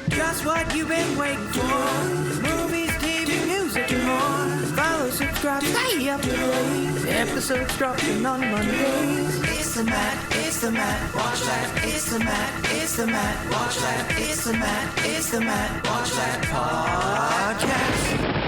Just what you've been waiting for. Movies, TV, music, and more. Follow, subscribe, stay up to date. Episodes dropping on Mondays. It's the Matt, watch that. It's the Matt, watch that. It's the Matt, watch that podcast.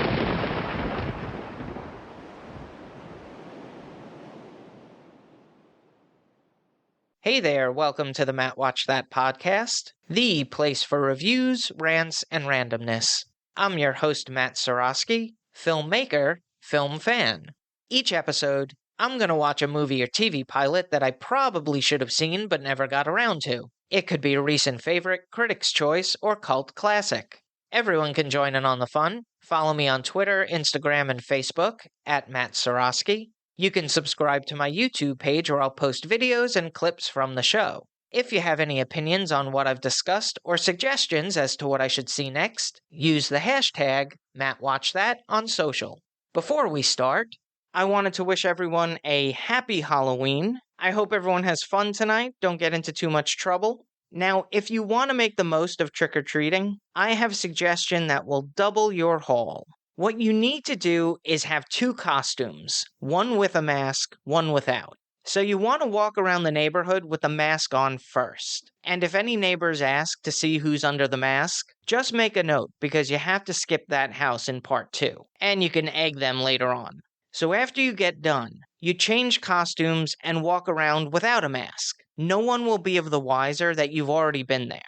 Hey there, welcome to the Matt Watch That podcast, the place for reviews, rants, and randomness. I'm your host, Matt Seroski, filmmaker, film fan. Each episode, I'm going to watch a movie or TV pilot that I probably should have seen but never got around to. It could be a recent favorite, critic's choice, or cult classic. Everyone can join in on the fun. Follow me on Twitter, Instagram, and Facebook at Matt Seroski. You can subscribe to my YouTube page where I'll post videos and clips from the show. If you have any opinions on what I've discussed or suggestions as to what I should see next, use the hashtag MattWatchThat on social. Before we start, I wanted to wish everyone a happy Halloween. I hope everyone has fun tonight, don't get into too much trouble. Now, if you want to make the most of trick-or-treating, I have a suggestion that will double your haul. What you need to do is have two costumes, one with a mask, one without. So you want to walk around the neighborhood with the mask on first. And if any neighbors ask to see who's under the mask, just make a note because you have to skip that house in part 2. And you can egg them later on. So after you get done, you change costumes and walk around without a mask. No one will be of the wiser that you've already been there.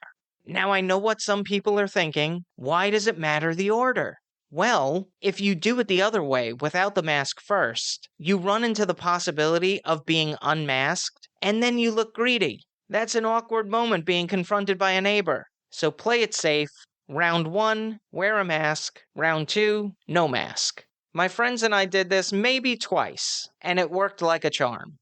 Now I know what some people are thinking. Why does it matter the order? Well, if you do it the other way, without the mask first, you run into the possibility of being unmasked, and then you look greedy. That's an awkward moment being confronted by a neighbor. So play it safe. Round 1, wear a mask. Round 2, no mask. My friends and I did this maybe twice, and it worked like a charm.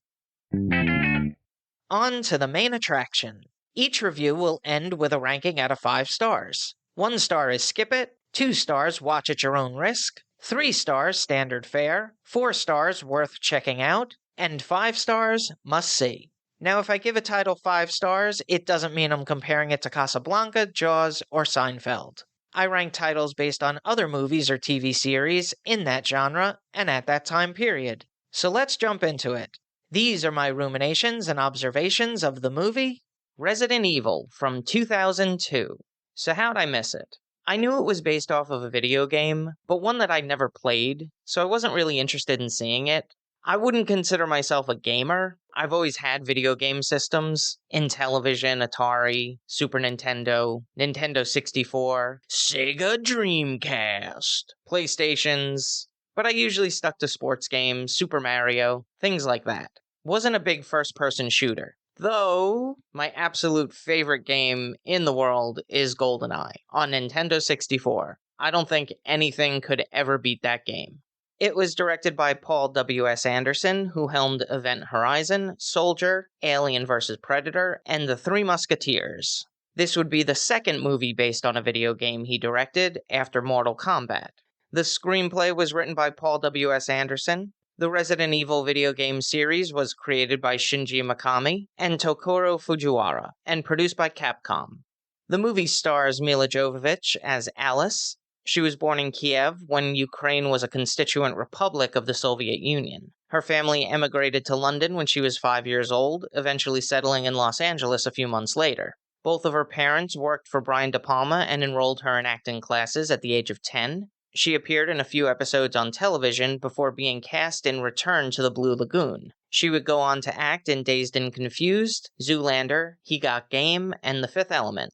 On to the main attraction. Each review will end with a ranking out of 5 stars. 1 star is skip it. 2 stars, watch at your own risk. 3 stars, standard fare. 4 stars, worth checking out. And 5 stars, must see. Now, if I give a title 5 stars, it doesn't mean I'm comparing it to Casablanca, Jaws, or Seinfeld. I rank titles based on other movies or TV series in that genre and at that time period. So let's jump into it. These are my ruminations and observations of the movie Resident Evil from 2002. So how'd I miss it? I knew it was based off of a video game, but one that I'd never played, so I wasn't really interested in seeing it. I wouldn't consider myself a gamer. I've always had video game systems in television, Atari, Super Nintendo, Nintendo 64, Sega Dreamcast, PlayStations, but I usually stuck to sports games, Super Mario, things like that. Wasn't a big first-person shooter. Though, my absolute favorite game in the world is GoldenEye on Nintendo 64. I don't think anything could ever beat that game. It was directed by Paul W.S. Anderson, who helmed Event Horizon, Soldier, Alien vs. Predator, and The Three Musketeers. This would be the second movie based on a video game he directed after Mortal Kombat. The screenplay was written by Paul W.S. Anderson. The Resident Evil video game series was created by Shinji Mikami and Tokuro Fujiwara, and produced by Capcom. The movie stars Mila Jovovich as Alice. She was born in Kiev when Ukraine was a constituent republic of the Soviet Union. Her family emigrated to London when she was 5 years old, eventually settling in Los Angeles a few months later. Both of her parents worked for Brian De Palma and enrolled her in acting classes at the age of 10. She appeared in a few episodes on television before being cast in Return to the Blue Lagoon. She would go on to act in Dazed and Confused, Zoolander, He Got Game, and The Fifth Element.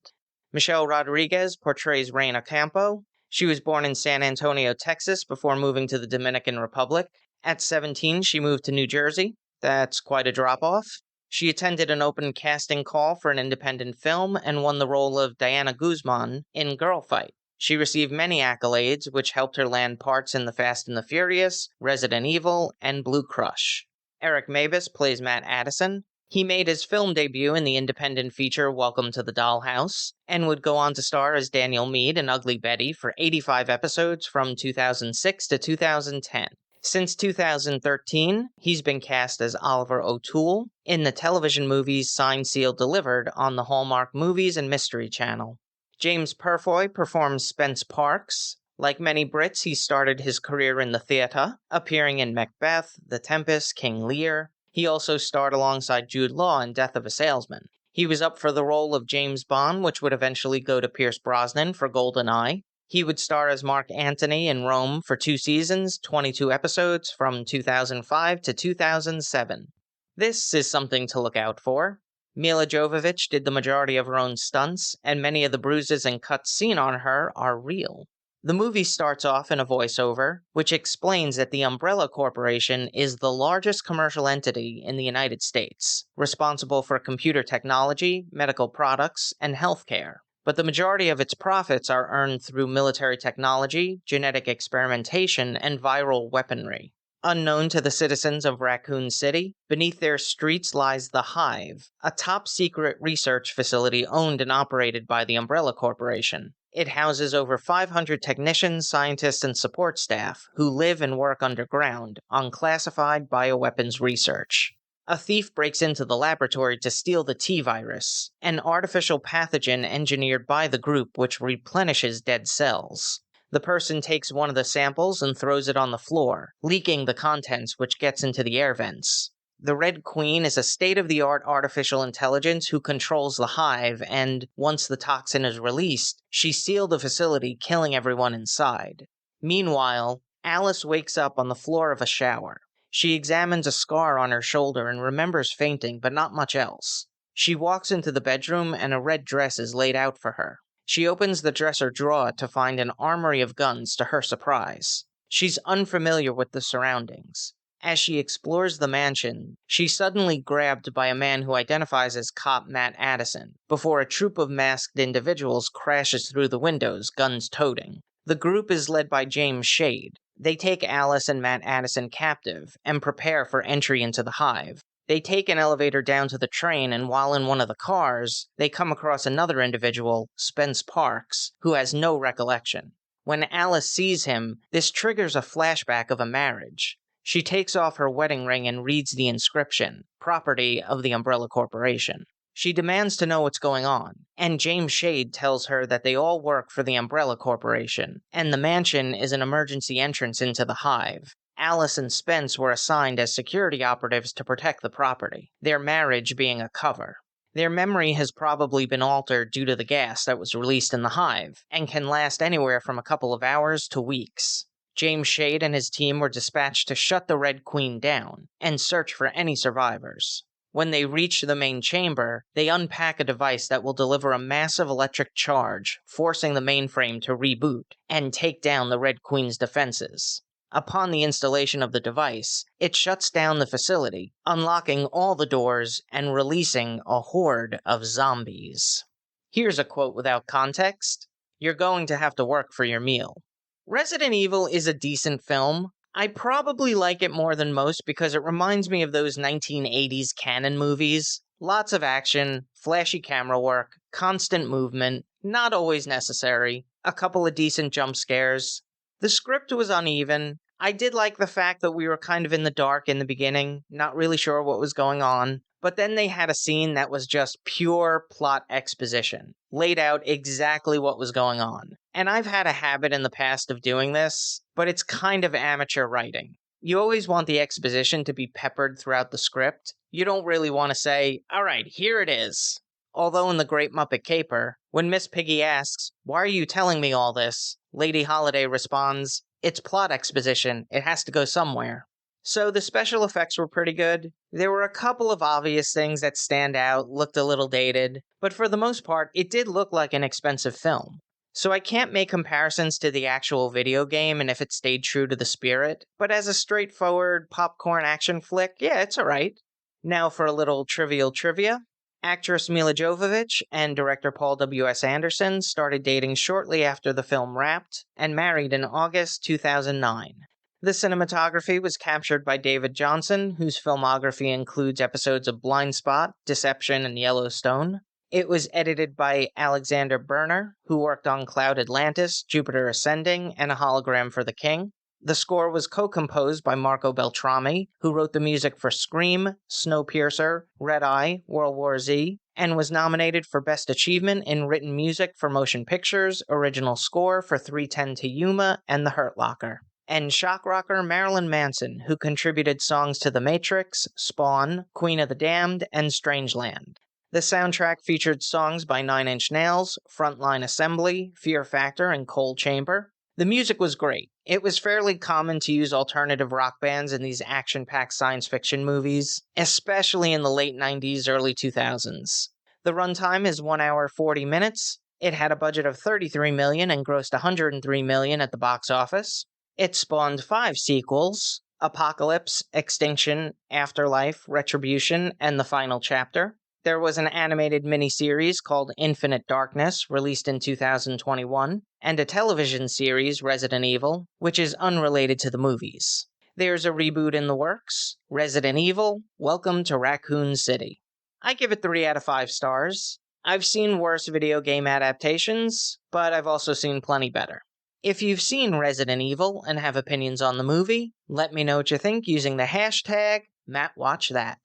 Michelle Rodriguez portrays Reina Campo. She was born in San Antonio, Texas, before moving to the Dominican Republic. At 17, she moved to New Jersey. That's quite a drop-off. She attended an open casting call for an independent film and won the role of Diana Guzman in Girl Fight. She received many accolades, which helped her land parts in The Fast and the Furious, Resident Evil, and Blue Crush. Eric Mavis plays Matt Addison. He made his film debut in the independent feature Welcome to the Dollhouse, and would go on to star as Daniel Meade in Ugly Betty for 85 episodes from 2006 to 2010. Since 2013, he's been cast as Oliver O'Toole in the television movies Signed, Sealed, Delivered on the Hallmark Movies and Mystery Channel. James Purfoy performs Spence Parks. Like many Brits, he started his career in the theatre, appearing in Macbeth, The Tempest, King Lear. He also starred alongside Jude Law in Death of a Salesman. He was up for the role of James Bond, which would eventually go to Pierce Brosnan for GoldenEye. He would star as Mark Antony in Rome for 2 seasons, 22 episodes from 2005 to 2007. This is something to look out for. Mila Jovovich did the majority of her own stunts, and many of the bruises and cuts seen on her are real. The movie starts off in a voiceover, which explains that the Umbrella Corporation is the largest commercial entity in the United States, responsible for computer technology, medical products, and healthcare. But the majority of its profits are earned through military technology, genetic experimentation, and viral weaponry. Unknown to the citizens of Raccoon City, beneath their streets lies the Hive, a top-secret research facility owned and operated by the Umbrella Corporation. It houses over 500 technicians, scientists, and support staff who live and work underground on classified bioweapons research. A thief breaks into the laboratory to steal the T-virus, an artificial pathogen engineered by the group which replenishes dead cells. The person takes one of the samples and throws it on the floor, leaking the contents which gets into the air vents. The Red Queen is a state-of-the-art artificial intelligence who controls the Hive, and once the toxin is released, she sealed the facility, killing everyone inside. Meanwhile, Alice wakes up on the floor of a shower. She examines a scar on her shoulder and remembers fainting, but not much else. She walks into the bedroom and a red dress is laid out for her. She opens the dresser drawer to find an armory of guns to her surprise. She's unfamiliar with the surroundings. As she explores the mansion, she's suddenly grabbed by a man who identifies as cop Matt Addison, before a troop of masked individuals crashes through the windows, guns toting. The group is led by James Shade. They take Alice and Matt Addison captive, and prepare for entry into the Hive. They take an elevator down to the train, and while in one of the cars, they come across another individual, Spence Parks, who has no recollection. When Alice sees him, this triggers a flashback of a marriage. She takes off her wedding ring and reads the inscription, property of the Umbrella Corporation. She demands to know what's going on, and James Shade tells her that they all work for the Umbrella Corporation, and the mansion is an emergency entrance into the Hive. Alice and Spence were assigned as security operatives to protect the property, their marriage being a cover. Their memory has probably been altered due to the gas that was released in the Hive, and can last anywhere from a couple of hours to weeks. James Shade and his team were dispatched to shut the Red Queen down and search for any survivors. When they reach the main chamber, they unpack a device that will deliver a massive electric charge, forcing the mainframe to reboot and take down the Red Queen's defenses. Upon the installation of the device, it shuts down the facility, unlocking all the doors and releasing a horde of zombies. Here's a quote without context: "You're going to have to work for your meal." Resident Evil is a decent film. I probably like it more than most because it reminds me of those 1980s canon movies. Lots of action, flashy camera work, constant movement, not always necessary, a couple of decent jump scares. The script was uneven. I did like the fact that we were kind of in the dark in the beginning, not really sure what was going on. But then they had a scene that was just pure plot exposition, laid out exactly what was going on. And I've had a habit in the past of doing this, but it's kind of amateur writing. You always want the exposition to be peppered throughout the script. You don't really want to say, "All right, here it is." Although in The Great Muppet Caper, when Miss Piggy asks, "Why are you telling me all this?" Lady Holiday responds, "It's plot exposition. It has to go somewhere." So the special effects were pretty good. There were a couple of obvious things that stand out, looked a little dated, but for the most part, it did look like an expensive film. So I can't make comparisons to the actual video game and if it stayed true to the spirit, but as a straightforward popcorn action flick, yeah, it's alright. Now for a little trivial trivia. Actress Mila Jovovich and director Paul W.S. Anderson started dating shortly after the film wrapped, and married in August 2009. The cinematography was captured by David Johnson, whose filmography includes episodes of Blind Spot, Deception, and Yellowstone. It was edited by Alexander Berner, who worked on Cloud Atlantis, Jupiter Ascending, and A Hologram for the King. The score was co-composed by Marco Beltrami, who wrote the music for Scream, Snowpiercer, Red Eye, World War Z, and was nominated for Best Achievement in Written Music for Motion Pictures, Original Score for 3:10 to Yuma and The Hurt Locker. And shock rocker Marilyn Manson, who contributed songs to The Matrix, Spawn, Queen of the Damned, and Strangeland. The soundtrack featured songs by Nine Inch Nails, Frontline Assembly, Fear Factor, and Cold Chamber. The music was great. It was fairly common to use alternative rock bands in these action-packed science fiction movies, especially in the late 90s, early 2000s. The runtime is 1 hour 40 minutes. It had a budget of $33 million and grossed $103 million at the box office. It spawned 5 sequels: Apocalypse, Extinction, Afterlife, Retribution, and The Final Chapter. There was an animated miniseries called Infinite Darkness, released in 2021, and a television series, Resident Evil, which is unrelated to the movies. There's a reboot in the works, Resident Evil, Welcome to Raccoon City. I give it 3 out of 5 stars. I've seen worse video game adaptations, but I've also seen plenty better. If you've seen Resident Evil and have opinions on the movie, let me know what you think using the hashtag MattWatchThat.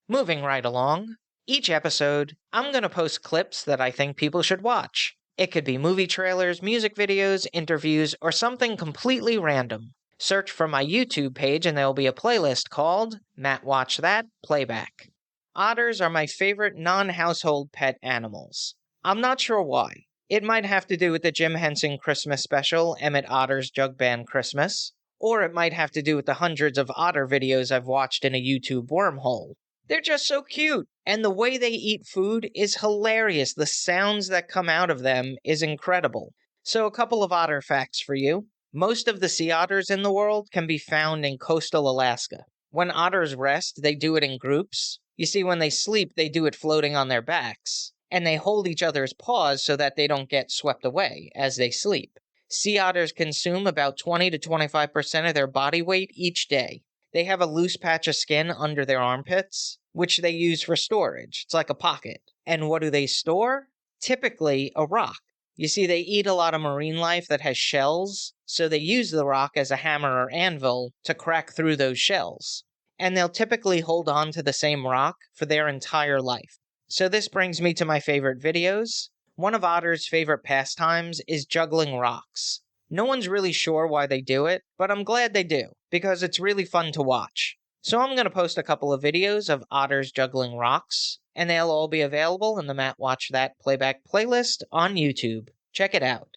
Moving right along, each episode, I'm going to post clips that I think people should watch. It could be movie trailers, music videos, interviews, or something completely random. Search for my YouTube page and there will be a playlist called Matt Watch That Playback. Otters are my favorite non-household pet animals. I'm not sure why. It might have to do with the Jim Henson Christmas special, Emmett Otter's Jug Band Christmas, or it might have to do with the hundreds of otter videos I've watched in a YouTube wormhole. They're just so cute, and the way they eat food is hilarious. The sounds that come out of them is incredible. So a couple of otter facts for you. Most of the sea otters in the world can be found in coastal Alaska. When otters rest, they do it in groups. You see, when they sleep, they do it floating on their backs, and they hold each other's paws so that they don't get swept away as they sleep. Sea otters consume about 20 to 25% of their body weight each day. They have a loose patch of skin under their armpits, which they use for storage. It's like a pocket. And what do they store? Typically, a rock. You see, they eat a lot of marine life that has shells, so they use the rock as a hammer or anvil to crack through those shells. And they'll typically hold on to the same rock for their entire life. So this brings me to my favorite videos. One of otters' favorite pastimes is juggling rocks. No one's really sure why they do it, but I'm glad they do, because it's really fun to watch. So I'm going to post a couple of videos of otters juggling rocks, and they'll all be available in the Matt Watch That Playback playlist on YouTube. Check it out.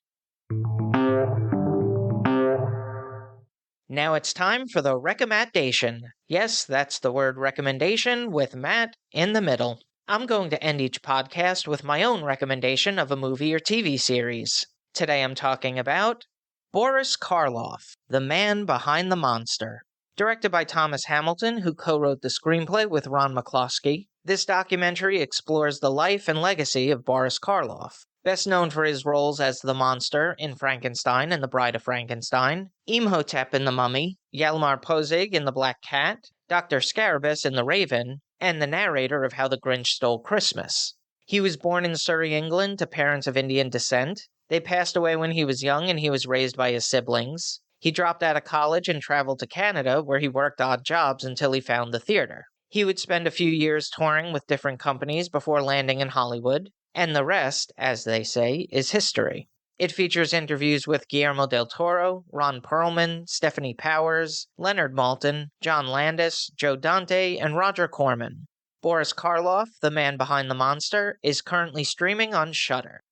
Now it's time for the recommendation. Yes, that's the word recommendation with Matt in the middle. I'm going to end each podcast with my own recommendation of a movie or TV series. Today I'm talking about Boris Karloff, the man behind the monster. Directed by Thomas Hamilton, who co-wrote the screenplay with Ron McCloskey, this documentary explores the life and legacy of Boris Karloff, best known for his roles as the monster in Frankenstein and the Bride of Frankenstein, Imhotep in The Mummy, Hjalmar Pozig in The Black Cat, Dr. Scarabus in The Raven, and the narrator of How the Grinch Stole Christmas. He was born in Surrey, England, to parents of Indian descent. They passed away when he was young and he was raised by his siblings. He dropped out of college and traveled to Canada, where he worked odd jobs until he found the theater. He would spend a few years touring with different companies before landing in Hollywood, and the rest, as they say, is history. It features interviews with Guillermo del Toro, Ron Perlman, Stephanie Powers, Leonard Maltin, John Landis, Joe Dante, and Roger Corman. Boris Karloff, the man behind the monster, is currently streaming on Shudder.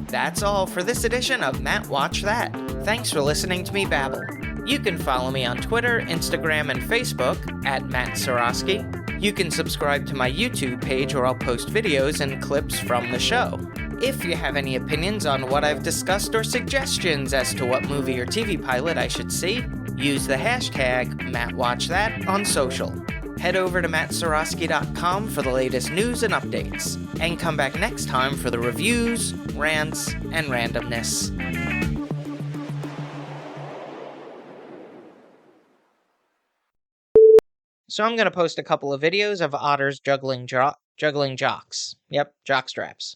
That's all for this edition of Matt Watch That. Thanks for listening to me babble. You can follow me on Twitter, Instagram, and Facebook at Matt Seroski. You can subscribe to my YouTube page where I'll post videos and clips from the show. If you have any opinions on what I've discussed or suggestions as to what movie or TV pilot I should see, use the hashtag MattWatchThat on social. Head over to mattseroski.com for the latest news and updates, and come back next time for the reviews, rants, and randomness. So I'm going to post a couple of videos of otters juggling jocks. Yep, jock straps.